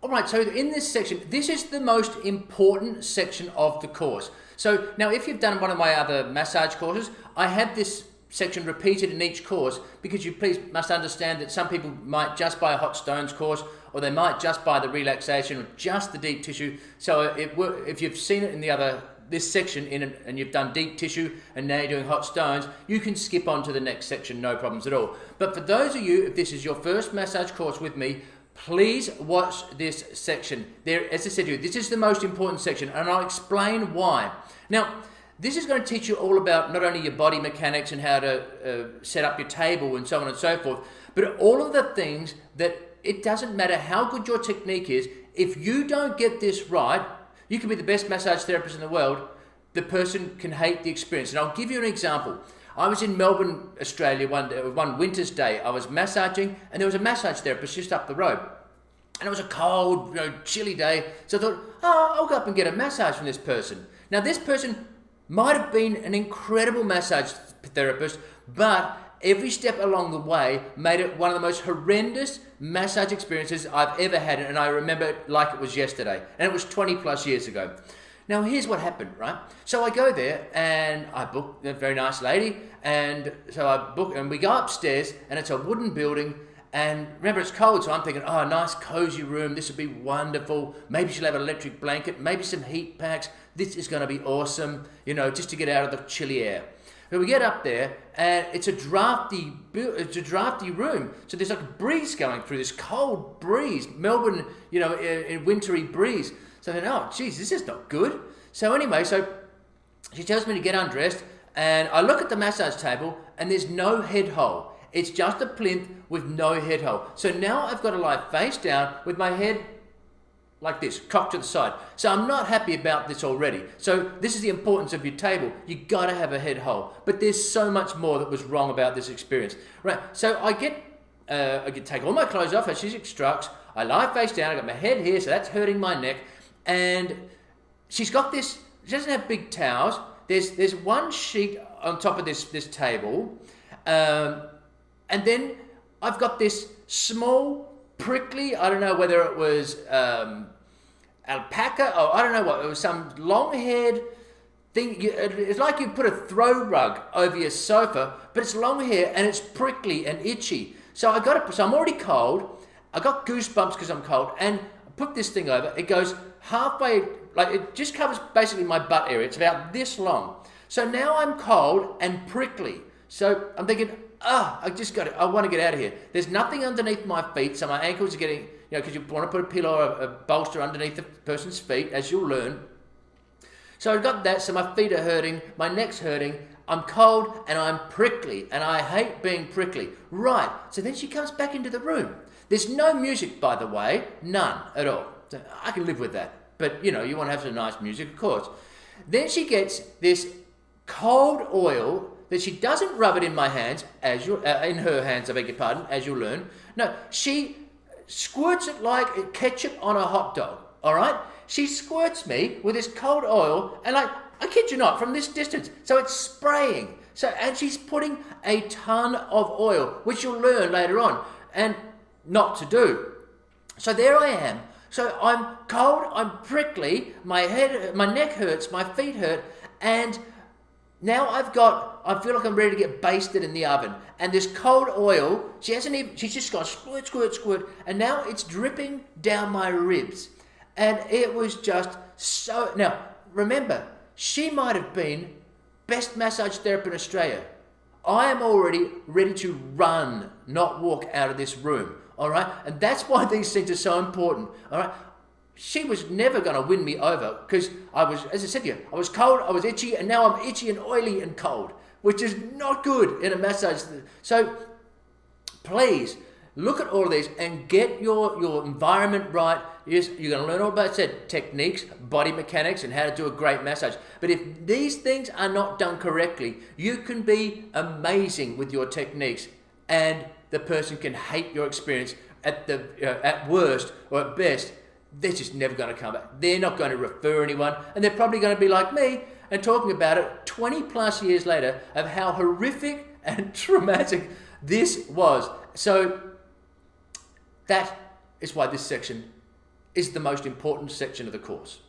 All right, so in this section, this is the most important section of the course. So now if you've done one of my other massage courses, I had this section repeated in each course because you please must understand that some people might just buy a hot stones course, or they might just buy the relaxation or just the deep tissue. So if you've seen it in this section and you've done deep tissue and now you're doing hot stones, you can skip on to the next section, no problems at all. But for those of you, if this is your first massage course with me, please watch this section. As I said to you, this is the most important section, and I'll explain why. Now, this is going to teach you all about not only your body mechanics and how to set up your table and so on and so forth, but all of the things that it doesn't matter how good your technique is, if you don't get this right, you can be the best massage therapist in the world, the person can hate the experience. And I'll give you an example. I was in Melbourne, Australia one winter's day. I was massaging and there was a massage therapist just up the road. And it was a cold, chilly day. So I thought, I'll go up and get a massage from this person. Now this person might have been an incredible massage therapist, but every step along the way made it one of the most horrendous massage experiences I've ever had. And I remember it like it was yesterday. And it was 20 plus years ago. Now, here's what happened, right? So I go there and I book a very nice lady. And so I book and we go upstairs and it's a wooden building. And remember, it's cold. So I'm thinking, nice cozy room. This would be wonderful. Maybe she'll have an electric blanket, maybe some heat packs. This is going to be awesome, just to get out of the chilly air. So we get up there and it's a drafty room. So there's like a breeze going through, this cold breeze, Melbourne, in wintry breeze. So then, geez, this is not good. So anyway, so she tells me to get undressed and I look at the massage table and there's no head hole. It's just a plinth with no head hole. So now I've got to lie face down with my head like this, cocked to the side. So I'm not happy about this already. So this is the importance of your table. You got to have a head hole. But there's so much more that was wrong about this experience. Right, so I take all my clothes off as she instructs. I lie face down, I got my head here, so that's hurting my neck. And she's got this, she doesn't have big towels. There's one sheet on top of this table. And then I've got this small, prickly, I don't know whether it was alpaca or I don't know what, it was some long-haired thing. It's like you put a throw rug over your sofa, but it's long hair and it's prickly and itchy. So I'm already cold. I got goosebumps because I'm cold, and I put this thing over. It goes halfway, like it just covers basically my butt area. It's about this long. So now I'm cold and prickly. So I'm thinking, I want to get out of here. There's nothing underneath my feet, so my ankles are getting, because you want to put a pillow or a bolster underneath the person's feet, as you'll learn. So I've got that, so my feet are hurting, my neck's hurting, I'm cold and I'm prickly, and I hate being prickly. Right, so then she comes back into the room. There's no music, by the way, none at all. So I can live with that, but you want to have some nice music, of course. Then she gets this cold oil that she doesn't rub it in my hands, in her hands, I beg your pardon, as you'll learn. No, she squirts it like ketchup on a hot dog, all right? She squirts me with this cold oil, and I kid you not, from this distance. So it's spraying. And she's putting a ton of oil, which you'll learn later on, and not to do. So there I am. So I'm cold, I'm prickly, my neck hurts, my feet hurt, and now I feel like I'm ready to get basted in the oven. And this cold oil, she's just got squirt, squirt, squirt, and now it's dripping down my ribs. And it was just so... Now, remember, she might have been best massage therapist in Australia. I am already ready to run, not walk out of this room, all right? And that's why these things are so important, all right? She was never going to win me over because as I said to you, I was cold, I was itchy, and now I'm itchy and oily and cold, which is not good in a massage. So please look at all of these and get your environment right. Yes, you're going to learn all about techniques, body mechanics, and how to do a great massage. But if these things are not done correctly, you can be amazing with your techniques, and the person can hate your experience at worst or at best. They're just never going to come back. They're not going to refer anyone, and they're probably going to be like me and talking about it 20 plus years later of how horrific and traumatic this was. So that is why this section is the most important section of the course.